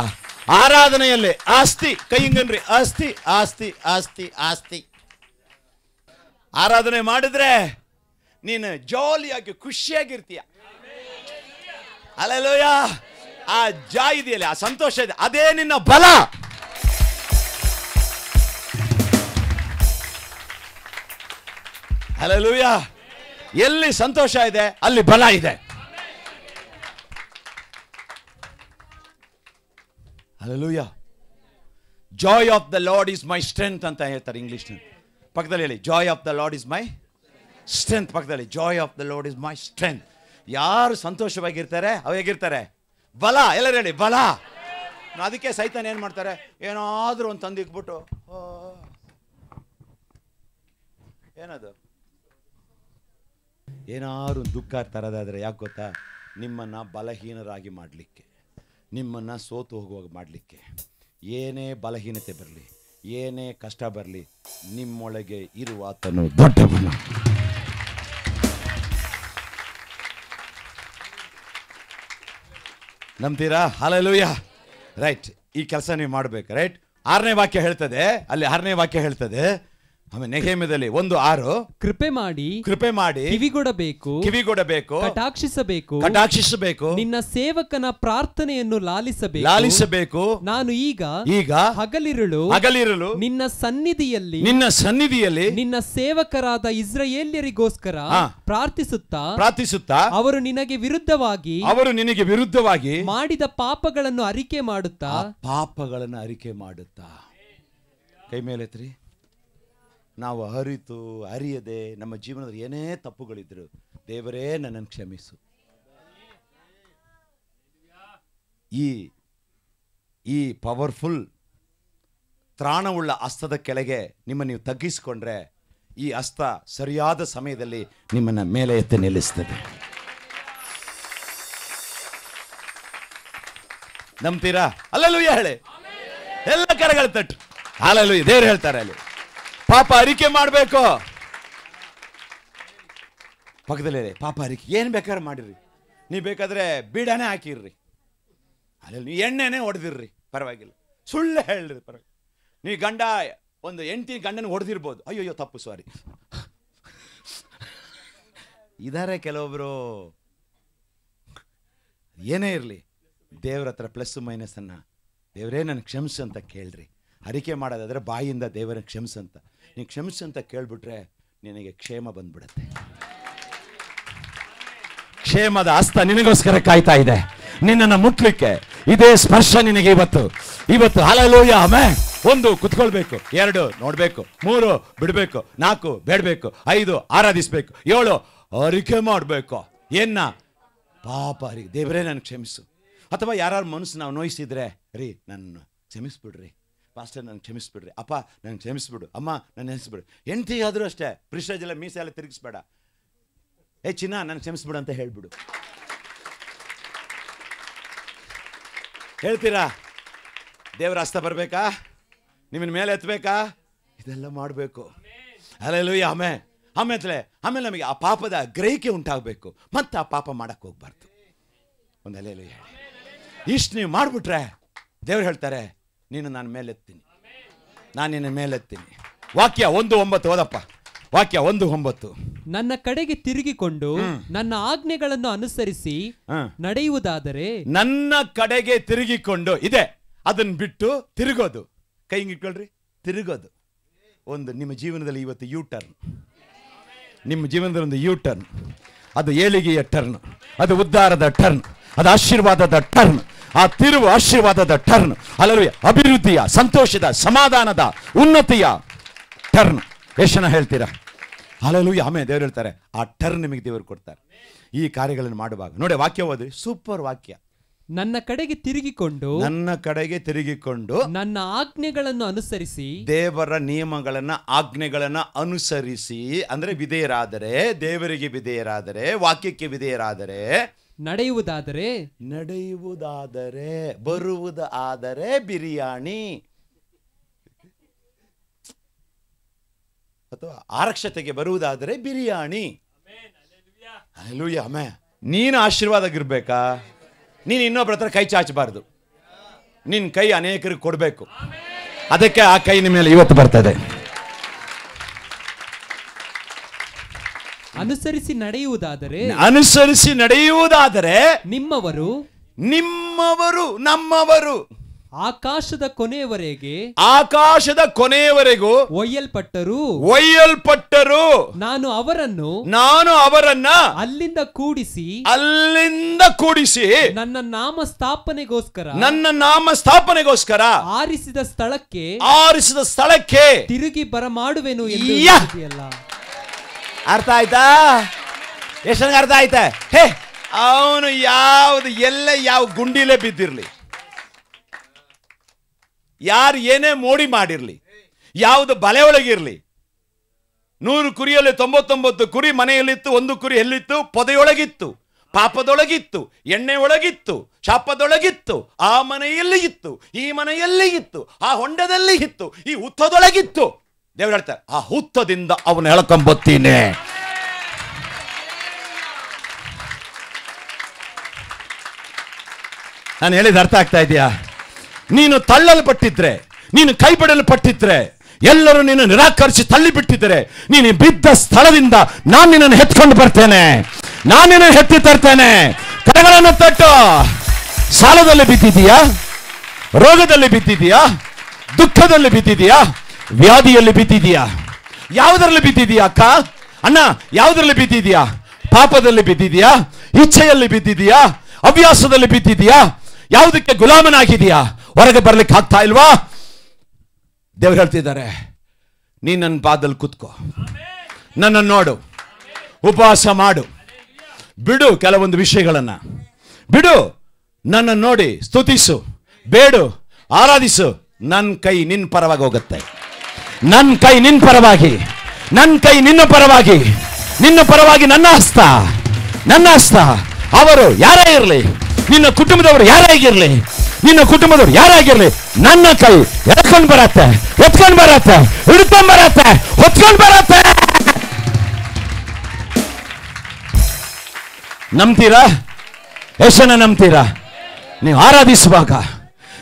ಆರಾಧನೆಯಲ್ಲಿ ಆಸ್ತಿ. ಕೈಂಗನ್ರಿ, ಆಸ್ತಿ ಆಸ್ತಿ ಆಸ್ತಿ ಆಸ್ತಿ. ಆರಾಧನೆ ಮಾಡಿದ್ರೆ ನೀನು ಜಾಲಿಯಾಗಿ ಖುಷಿಯಾಗಿರ್ತೀಯ. ಹಲ್ಲೆಲೂಯಾ. ಆ ಜಾಯ್ ಇದೆಯಲ್ಲ, ಆ ಸಂತೋಷ ಇದೆ, ಅದೇ ನಿನ್ನ ಬಲ. ಹಲ್ಲೆಲೂಯಾ. ಎಲ್ಲಿ ಸಂತೋಷ ಇದೆ ಅಲ್ಲಿ ಬಲ ಇದೆ. Hallelujah. Joy of the Lord is my strength ಅಂತ ಹೇಳ್ತಾರೆ ಇಂಗ್ಲಿಷ್. ಪಕ್ಕದಲ್ಲಿ ಹೇಳಿ, joy of the Lord is my strength. ಪಕ್ಕದಲ್ಲಿ, joy of the Lord is my strength. ಯಾರು ಸಂತೋಷವಾಗಿರ್ತಾರೆ ಅವು ಹೇಗಿರ್ತಾರೆ? ಬಲ. ಎಲ್ಲರೂ ಹೇಳಿ, ಬಲ. ಅದಕ್ಕೆ ಸೈತಾನ ಏನ್ ಮಾಡ್ತಾರೆ? ಏನಾದ್ರೂ ಒಂದು ತಂದಿಕ್ಬಿಟ್ಟು, ಏನದು, ಏನಾದ್ರು ದುಃಖ ತರದಾದ್ರೆ, ಯಾಕೆ ಗೊತ್ತಾ? ನಿಮ್ಮನ್ನ ಬಲಹೀನರಾಗಿ ಮಾಡಲಿಕ್ಕೆ, ನಿಮ್ಮನ್ನ ಸೋತು ಹೋಗುವಾಗ ಮಾಡಲಿಕ್ಕೆ. ಏನೇ ಬಲಹೀನತೆ ಬರಲಿ, ಏನೇ ಕಷ್ಟ ಬರಲಿ, ನಿಮ್ಮೊಳಗೆ ಇರುವ ಆತನು ದೊಡ್ಡವನು. ನಂಬ್ತೀರಾ? ಹಲ್ಲೆಲೂಯಾ. ರೈಟ್. ಈ ಕೆಲಸ ನೀವು ಮಾಡಬೇಕು. ರೈಟ್. 6ನೇ ವಾಕ್ಯ ಹೇಳ್ತದೆ, ಅಲ್ಲಿ 6ನೇ ವಾಕ್ಯ ಹೇಳ್ತದೆ, ಆಮೇಲೆ ನೆಹೆಮ್ಯದಲ್ಲಿ 1:6, ಕೃಪೆ ಮಾಡಿ ಕಿವಿಗೊಡಬೇಕು, ಕಟಾಕ್ಷಿಸಬೇಕು, ನಿನ್ನ ಸೇವಕನ ಪ್ರಾರ್ಥನೆಯನ್ನು ಲಾಲಿಸಬೇಕು. ನಾನು ಈಗ ಹಗಲಿರುಳು ನಿನ್ನ ಸನ್ನಿಧಿಯಲ್ಲಿ ನಿನ್ನ ಸೇವಕರಾದ ಇಸ್ರಾಯೇಲ್ಯರಿಗೋಸ್ಕರ ಪ್ರಾರ್ಥಿಸುತ್ತಾ ಅವರು ನಿನಗೆ ವಿರುದ್ಧವಾಗಿ ಮಾಡಿದ ಪಾಪಗಳನ್ನು ಅರಿಕೆ ಮಾಡುತ್ತಾ. ಕೈ ಮೇಲೆತ್ರಿ. ನಾವು ಅರಿಯದೆ ನಮ್ಮ ಜೀವನದಲ್ಲಿ ಏನೇ ತಪ್ಪುಗಳಿದ್ರು, ದೇವರೇ ನನ್ನನ್ನು ಕ್ಷಮಿಸು. ಈ ಪವರ್ಫುಲ್ ತ್ರಾಣವುಳ್ಳ ಹಸ್ತದ ಕೆಳಗೆ ನಿಮ್ಮನ್ನು ನೀವು ತಗ್ಗಿಸಿಕೊಂಡ್ರೆ ಈ ಹಸ್ತ ಸರಿಯಾದ ಸಮಯದಲ್ಲಿ ನಿಮ್ಮನ್ನು ಮೇಲೆ ಎತ್ತಿ ನಿಲ್ಲಿಸ್ತದೆ. ನಂಬ್ತೀರಾ? ಹಲ್ಲೆಲೂಯಾ ಹೇಳಿ. ಎಲ್ಲ ಕರಗಳು ತಟ್ಟು. ಹಲ್ಲೆಲೂಯಾ. ದೇವರು ಹೇಳ್ತಾರೆ ಅಲ್ಲಿ ಪಾಪ ಅರಿಕೆ ಮಾಡಬೇಕು. ಪಕ್ಕದಲ್ಲಿ ಪಾಪ ಅರಿಕೆ ಏನು ಬೇಕಾದ್ರೆ ಮಾಡಿರ್ರಿ, ನೀವು ಬೇಕಾದ್ರೆ ಬೀಡಾನೇ ಹಾಕಿರ್ರಿ, ಅಲ್ಲಿ ಎಣ್ಣೆನೇ ಹೊಡೆದಿರ್ರಿ, ಪರವಾಗಿಲ್ಲ. ಸುಳ್ಳು ಹೇಳ್ರಿ, ಪರವಾಗಿಲ್ಲ. ನೀವು ಒಂದು ಹೆಂಡತಿ ಗಂಡನ ಹೊಡೆದಿರ್ಬೋದು, ಅಯ್ಯೋ ತಪ್ಪು ಸಾರಿ. ಇದಾರೆ ಕೆಲವೊಬ್ರು. ಏನೇ ಇರಲಿ, ದೇವ್ರ ಹತ್ರ ಪ್ಲಸ್ ಮೈನಸ್ ಅನ್ನ ದೇವರೇ ನನಗೆ ಕ್ಷಮಿಸು ಅಂತ ಕೇಳ್ರಿ. ಅರಿಕೆ ಮಾಡೋದಾದ್ರೆ ಬಾಯಿಂದ ದೇವರನ್ನ ಕ್ಷಮಿಸು ಅಂತ ನೀವು ಕ್ಷಮಿಸು ಅಂತ ಕೇಳ್ಬಿಟ್ರೆ ನಿನಗೆ ಕ್ಷೇಮ ಬಂದ್ಬಿಡುತ್ತೆ. ಕ್ಷೇಮದ ಹಸ್ತ ನಿನಗೋಸ್ಕರ ಕಾಯ್ತಾ ಇದೆ ನಿನ್ನನ್ನು ಮುಟ್ಲಿಕ್ಕೆ. ಇದೇ ಸ್ಪರ್ಶ ನಿನಗೆ ಇವತ್ತು ಹಲ್ಲೆಲೂಯಾ ಆಮೆನ್. 1 ಕುತ್ಕೊಳ್ಬೇಕು, 2 ನೋಡ್ಬೇಕು, 3 ಬಿಡ್ಬೇಕು, 4 ಬೇಡಬೇಕು, 5 ಆರಾಧಿಸ್ಬೇಕು, 7 ಅರಿಕೆ ಮಾಡಬೇಕು. ಪಾಪ ಅರಿ ದೇವರೇ ನನಗೆ ಕ್ಷಮಿಸು. ಅಥವಾ ಯಾರು ಮನಸ್ಸು ನಾವು ನೋಯಿಸಿದ್ರೆ, ರೀ ನನ್ನ ಕ್ಷಮಿಸ್ಬಿಡ್ರಿ ಪಾಸ್ಟರ್, ನನಗೆ ಕ್ಷಮಿಸ್ಬಿಡ್ರಿ, ಅಪ್ಪ ನನಗೆ ಕ್ಷಮಿಸ್ಬಿಡು, ಅಮ್ಮ ನನ್ನ ನೆನೆಸ್ಬಿಡು. ಹೆಂಡತಿಗಾದರೂ ಅಷ್ಟೇ, ಪ್ರಿಸ್ಟೇಜ್ ಎಲ್ಲ ಮೀಸೆ ಎಲ್ಲ ತಿರುಗಿಸ್ಬೇಡ, ಚಿನ್ನ ನನಗೆ ಕ್ಷಮಿಸ್ಬಿಡು ಅಂತ ಹೇಳ್ಬಿಡು. ಹೇಳ್ತೀರಾ? ದೇವರ ಹಸ್ತ ಬರಬೇಕಾ? ನಿಮ್ಮನ್ನ ಮೇಲೆ ಎತ್ತಬೇಕಾ? ಇದೆಲ್ಲ ಮಾಡಬೇಕು. Hallelujah amen. ಆಮೇಲೆ ನಮಗೆ ಆ ಪಾಪದ ಗ್ರಹಿಕೆ ಉಂಟಾಗಬೇಕು, ಮತ್ತೆ ಆ ಪಾಪ ಮಾಡಕ್ಕೆ ಹೋಗ್ಬಾರ್ದು. ಒಂದು ಹಲ್ಲೆಲೂಯಾ ಹೇಳಿ. ಇಷ್ಟು ನೀವು ಮಾಡಿಬಿಟ್ರೆ ದೇವ್ರು ಹೇಳ್ತಾರೆ, ನೀನು ನಾನು ಮೇಲೆತ್ತೀನಿ, ನಾನು ನಿನ್ನ ಮೇಲೆತ್ತೀನಿ. ವಾಕ್ಯ 1:9 ಓದಪ್ಪ. ವಾಕ್ಯ 1:9. ನನ್ನ ಕಡೆಗೆ ತಿರುಗಿಕೊಂಡು ನನ್ನ ಆಜ್ಞೆಗಳನ್ನು ಅನುಸರಿಸಿ ನಡೆಯುವುದಾದರೆ. ನನ್ನ ಕಡೆಗೆ ತಿರುಗಿಕೊಂಡು ಇದೆ, ಅದನ್ನ ಬಿಟ್ಟು ತಿರುಗೋದು. ಕೈ ಇಟ್ಕೊಳ್ರಿ, ತಿರುಗೋದು. ನಿಮ್ಮ ಜೀವನದಲ್ಲಿ ಇವತ್ತು ಯೂ ಟರ್ನ್. ನಿಮ್ಮ ಜೀವನದಲ್ಲಿ ಒಂದು ಯೂ ಟರ್ನ್. ಅದು ಏಳಿಗೆಯ ಟರ್ನ್, ಅದು ಉದ್ಧಾರದ ಟರ್ನ್, ಅದು ಆಶೀರ್ವಾದದ ಟರ್ನ್. ಆ ತಿರುವು ಆಶೀರ್ವಾದದ ಟರ್ನ್. ಹಲ್ಲೆಲೂಯಾ. ಅಭಿವೃದ್ಧಿಯ, ಸಂತೋಷದ, ಸಮಾಧಾನದ, ಉನ್ನತಿಯ ಟರ್ನ್. ಎಷ್ಟು ಜನ ಹೇಳ್ತೀರಾ? Hallelujah amen. ದೇವರು ಹೇಳ್ತಾರೆ, ಆ ಟರ್ನ್ ನಿಮಗೆ ದೇವರು ಕೊಡ್ತಾರೆ ಈ ಕಾರ್ಯಗಳನ್ನು ಮಾಡುವಾಗ. ನೋಡಿ ವಾಕ್ಯ ಓದ್ರಿ, ಸೂಪರ್ ವಾಕ್ಯ. ನನ್ನ ಕಡೆಗೆ ತಿರುಗಿಕೊಂಡು ನನ್ನ ಆಜ್ಞೆಗಳನ್ನು ಅನುಸರಿಸಿ, ದೇವರ ನಿಯಮಗಳನ್ನ ಆಜ್ಞೆಗಳನ್ನ ಅನುಸರಿಸಿ ಅಂದ್ರೆ ವಿಧೇಯರಾದರೆ, ದೇವರಿಗೆ ವಿಧೇಯರಾದರೆ, ವಾಕ್ಯಕ್ಕೆ ವಿಧೇಯರಾದರೆ, ನಡೆಯುವುದಾದರೆ ಬರುವುದಾದರೆ ಬಿರಿಯಾನಿ ಅಥವಾ ಆರಕ್ಷತೆಗೆ ಬರುವುದಾದರೆ ಬಿರಿಯಾನಿ. Hallelujah amen. ನೀನು ಆಶೀರ್ವಾದಗಿರ್ಬೇಕಾ? ನೀನು ಇನ್ನೊಬ್ಬರ ಹತ್ರ ಕೈ ಚಾಚಬಾರ್ದು. ನಿನ್ನ ಕೈ ಅನೇಕರಿಗೆ ಕೊಡಬೇಕು. ಅದಕ್ಕೆ ಆ ಕೈ ನಿಮ್ಮ ಮೇಲೆ ಇವತ್ತು ಬರ್ತದೆ. ಅನುಸರಿಸಿ ನಡೆಯುವುದಾದರೆ ನಿಮ್ಮವರು ನಮ್ಮವರು ಆಕಾಶದ ಕೊನೆಯವರೆಗೂ ಒಯ್ಯಲ್ಪಟ್ಟರು. ನಾನು ಅವರನ್ನ ಅಲ್ಲಿಂದ ಕೂಡಿಸಿ ನನ್ನ ನಾಮ ಸ್ಥಾಪನೆಗೋಸ್ಕರ ಆರಿಸಿದ ಸ್ಥಳಕ್ಕೆ ತಿರುಗಿ ಬರಮಾಡುವೆನು ಎಂದು ಹೇಳಿದೆಯಲ್ಲ. ಅರ್ಥ ಆಯ್ತಾ? ಎಷ್ಟು ಅರ್ಥ ಆಯ್ತಾ? ಅವನು ಯಾವ ಗುಂಡಿಲೇ ಬಿದ್ದಿರ್ಲಿ, ಯಾರು ಏನೇ ಮೋಡಿ ಮಾಡಿರ್ಲಿ, ಯಾವುದು ಬಲೆ ಒಳಗಿರ್ಲಿ, 100 ಕುರಿಯಲ್ಲಿ 99 ಕುರಿ ಮನೆಯಲ್ಲಿತ್ತು, 1 ಕುರಿ ಎಲ್ಲಿತ್ತು? ಪೊದೆಯೊಳಗಿತ್ತು, ಪಾಪದೊಳಗಿತ್ತು, ಎಣ್ಣೆ ಒಳಗಿತ್ತು, ಶಾಪದೊಳಗಿತ್ತು. ಆ ಮನೆಯಲ್ಲಿ ಇತ್ತು, ಈ ಮನೆಯಲ್ಲಿ ಇತ್ತು, ಆ ಹೊಂಡದಲ್ಲಿ ಇತ್ತು, ಈ ಹುತ್ತದೊಳಗಿತ್ತು. ದೇವರು ಹೇಳ್ತಾರೆ, ಆ ಹುತ್ತದಿಂದ ಅವನು ಎಳ್ಕೊಂಬತ್ತೀನಿ. ನಾನು ಹೇಳಿದ ಅರ್ಥ ಆಗ್ತಾ ಇದೆಯಾ? ನೀನು ತಳ್ಳಲ್ಪಟ್ಟಿದ್ರೆ, ನೀನು ಕೈ ಬಿಡಲ್ಪಟ್ಟಿದ್ರೆ, ಎಲ್ಲರೂ ನೀನು ನಿರಾಕರಿಸಿ ತಳ್ಳಿಬಿಟ್ಟಿದ್ರೆ, ನೀನು ಬಿದ್ದ ಸ್ಥಳದಿಂದ ನಾನು ನಿನ್ನನ್ನು ಎತ್ಕೊಂಡು ಬರ್ತೇನೆ, ನಾನು ನಿನ್ನನ್ನು ಎತ್ತಿ ತರ್ತೇನೆ. ಕರಗಳನ್ನು ತಟ್ಟು. ಸಾಲದಲ್ಲಿ ಬಿದ್ದಿದೀಯಾ? ರೋಗದಲ್ಲಿ ಬಿದ್ದಿದೀಯಾ? ದುಃಖದಲ್ಲಿ ಬಿದ್ದಿದೀಯಾ? ವ್ಯಾಧಿಯಲ್ಲಿ ಬಿದ್ದಿದೀಯಾ? ಯಾವುದರಲ್ಲಿ ಬಿದ್ದಿದೀಯಾ ಅಕ್ಕ, ಅಣ್ಣ? ಯಾವುದರಲ್ಲಿ ಬಿದ್ದಿದೀಯಾ? ಪಾಪದಲ್ಲಿ ಬಿದ್ದಿದೀಯಾ? ಇಚ್ಛೆಯಲ್ಲಿ ಬಿದ್ದಿದೀಯಾ? ಹವ್ಯಾಸದಲ್ಲಿ ಬಿದ್ದಿದೀಯಾ? ಯಾವುದಕ್ಕೆ ಗುಲಾಮನಾಗಿದೆಯಾ? ಹೊರಗೆ ಬರ್ಲಿಕ್ಕೆ ಆಗ್ತಾ ಇಲ್ವಾ? ದೇವರು ಹೇಳ್ತಿದ್ದಾರೆ, ನೀ ನನ್ನ ಪಾದದಲ್ಲಿ ಕೂತ್ಕೋ, ನನ್ನನ್ನು ನೋಡು, ಉಪವಾಸ ಮಾಡು, ಬಿಡು ಕೆಲವೊಂದು ವಿಷಯಗಳನ್ನ ಬಿಡು, ನನ್ನನ್ನು ನೋಡಿ ಸ್ತುತಿಸು, ಬೇಡು, ಆರಾಧಿಸು, ನನ್ನ ಕೈ ನಿನ್ನ ಪರವಾಗಿ ಹೋಗುತ್ತೆ. ನನ್ನ ಕೈ ನಿನ್ನ ಪರವಾಗಿ, ನನ್ನ ಕೈ ನಿನ್ನ ಪರವಾಗಿ, ನಿನ್ನ ಪರವಾಗಿ ನನ್ನ ಹಸ್ತ, ನನ್ನ ಹಸ್ತ. ಅವರು ಯಾರೇ ಇರಲಿ, ನಿನ್ನ ಕುಟುಂಬದವರು ಯಾರೇ ಆಗಿರಲಿ, ನಿನ್ನ ಕುಟುಂಬದವರು ಯಾರಾಗಿರ್ಲಿ, ನನ್ನ ಕೈ ಎತ್ಕೊಂಡು ಬರತ್ತೆ, ಎತ್ಕೊಂಡು ಬರತ್ತೆ, ಹಿಡ್ಕೊಂಡು ಬರತ್ತೆ, ಹೊತ್ಕೊಂಡು ಬರತ್ತೆ. ನಂಬ್ತೀರಾ? ಎಷ್ಟು ಜನ ನಂಬ್ತೀರಾ? ನೀವು ಆರಾಧಿಸುವಾಗ,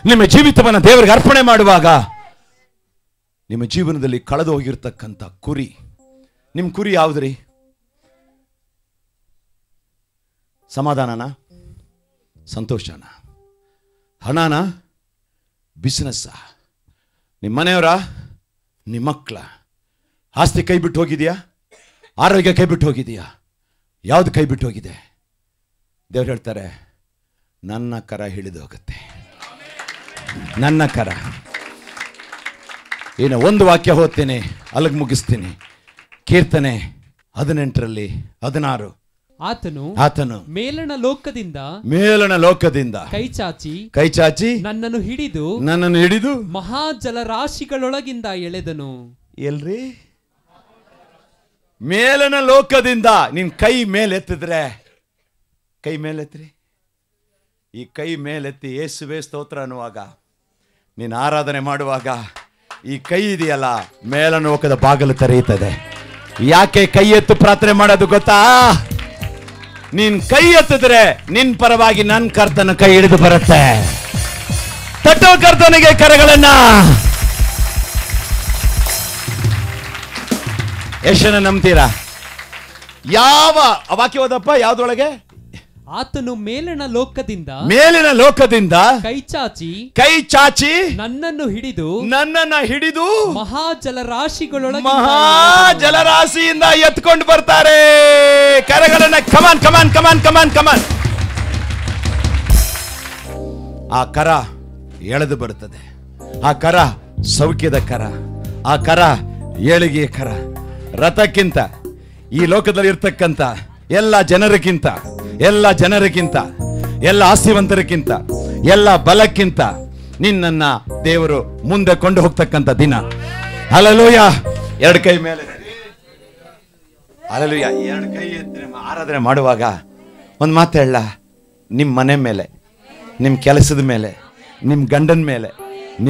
ನಿಮ್ಮ ಜೀವಿತವನ್ನು ದೇವರಿಗೆ ಅರ್ಪಣೆ ಮಾಡುವಾಗ, ನಿಮ್ಮ ಜೀವನದಲ್ಲಿ ಕಳೆದು ಹೋಗಿರ್ತಕ್ಕಂಥ ಕುರಿ, ನಿಮ್ಮ ಕುರಿ ಯಾವುದ್ರಿ? ಸಮಾಧಾನನ, ಸಂತೋಷನ, ಹಣನ, ಬಿಸ್ನೆಸ್ಸ, ನಿಮ್ಮ ಮನೆಯವರ, ನಿಮ್ಮ ಮಕ್ಕಳ, ಆಸ್ತಿ ಕೈ ಬಿಟ್ಟು ಹೋಗಿದೆಯಾ? ಆರೋಗ್ಯ ಕೈ ಬಿಟ್ಟು ಹೋಗಿದೆಯಾ? ಯಾವುದು ಕೈ ಬಿಟ್ಟು ಹೋಗಿದೆ? ದೇವ್ರು ಹೇಳ್ತಾರೆ, ನನ್ನ ಕರ ಹಿಡಿದು ಹೋಗುತ್ತೆ, ನನ್ನ ಕರ. ಇನ್ನು ಒಂದು ವಾಕ್ಯ ಓದ್ತೀನಿ, ಅಲ್ಲಿಗೆ ಮುಗಿಸ್ತೀನಿ. ಕೀರ್ತನೆ 18:16. ಆತನು ಮೇಲಣ ಲೋಕದಿಂದ ಕೈ ಚಾಚಿ ನನ್ನನ್ನು ಹಿಡಿದು ಮಹಾಜಲರಾಶಿಗಳೊಳಗಿಂದ ಎಳೆದನು. ಎಲ್ರಿ? ಮೇಲನ ಲೋಕದಿಂದ ನಿನ್ ಕೈ ಮೇಲೆತ್ತಿದ್ರೆ, ಕೈ ಮೇಲೆತ್ರಿ. ಈ ಕೈ ಮೇಲೆತ್ತಿ ಯೇಸುವೇ ಸ್ತೋತ್ರ ಅನ್ನುವಾಗ, ನೀನು ಆರಾಧನೆ ಮಾಡುವಾಗ ಈ ಕೈ ಇದೆಯಲ್ಲ, ಮೇಲನ ಲೋಕದ ಬಾಗಿಲು ತೆರೆಯುತ್ತದೆ. ಯಾಕೆ ಕೈ ಎತ್ತು ಪ್ರಾರ್ಥನೆ ಮಾಡೋದು ಗೊತ್ತಾ? ನೀನ್ ಕೈ ಎತ್ತಿದ್ರೆ ನಿನ್ ಪರವಾಗಿ ನನ್ನ ಕರ್ತನ ಕೈ ಹಿಡಿದು ಬರುತ್ತೆ. ತಟ್ಟೋ ಕರ್ತನಿಗೆ ಕರಗಳನ್ನ. ಎಷ್ಟು ಜನ ನಂಬ್ತೀರಾ? ಯಾವ ವಾಕ್ಯ ಓದಪ್ಪ? ಯಾವ್ದೊಳಗೆ? ಆತನು ಮೇಲಿನ ಲೋಕದಿಂದ ಕೈ ಚಾಚಿ ನನ್ನನ್ನು ಹಿಡಿದು ಮಹಾಜಲರಾಶಿಗಳೊಳಗಿಂದ ಎತ್ಕೊಂಡು ಬರ್ತಾರೆ. ಕರಗಳನ್ನ ಕಮಾನ್. ಆ ಕರ ಎಳೆದು ಬರುತ್ತದೆ. ಆ ಕರ ಸೌಖ್ಯದ ಕರ, ಆ ಕರ ಏಳಿಗೆಯ ಕರ. ರಥಕ್ಕಿಂತ, ಈ ಲೋಕದಲ್ಲಿ ಇರ್ತಕ್ಕಂಥ ಎಲ್ಲ ಜನರಿಗಿಂತ, ಎಲ್ಲ ಆಸ್ತಿವಂತರಿಗಿಂತ, ಎಲ್ಲ ಬಲಕ್ಕಿಂತ ನಿನ್ನನ್ನ ದೇವರು ಮುಂದೆ ಕೊಂಡು ಹೋಗ್ತಕ್ಕಂಥ ದಿನ. ಹಲ್ಲೆಲೂಯ. ಎರಡು ಕೈ ಮೇಲೆ, ಹಲ್ಲೆಲೂಯ. ಎರಡು ಕೈ ಎತ್ತಿ ಆರಾಧನೆ ಮಾಡುವಾಗ ಒಂದು ಮಾತು ಹೇಳ. ನಿಮ್ಮ ಮನೆ ಮೇಲೆ, ನಿಮ್ಮ ಕೆಲಸದ ಮೇಲೆ, ನಿಮ್ಮ ಗಂಡನ ಮೇಲೆ,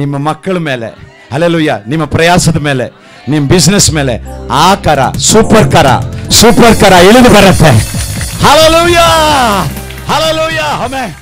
ನಿಮ್ಮ ಮಕ್ಕಳ ಮೇಲೆ, ಹಲ್ಲೆಲೂಯ, ನಿಮ್ಮ ಪ್ರಯಾಸದ ಮೇಲೆ, ನಿಮ್ಮ ಬಿಸ್ನೆಸ್ ಮೇಲೆ ಆ ಕರ, ಸೂಪರ್ ಕರ ಇಳಿದು ಬರುತ್ತೆ. ಹಲ್ಲೆಲೂಯ. ಆಮೆನ್.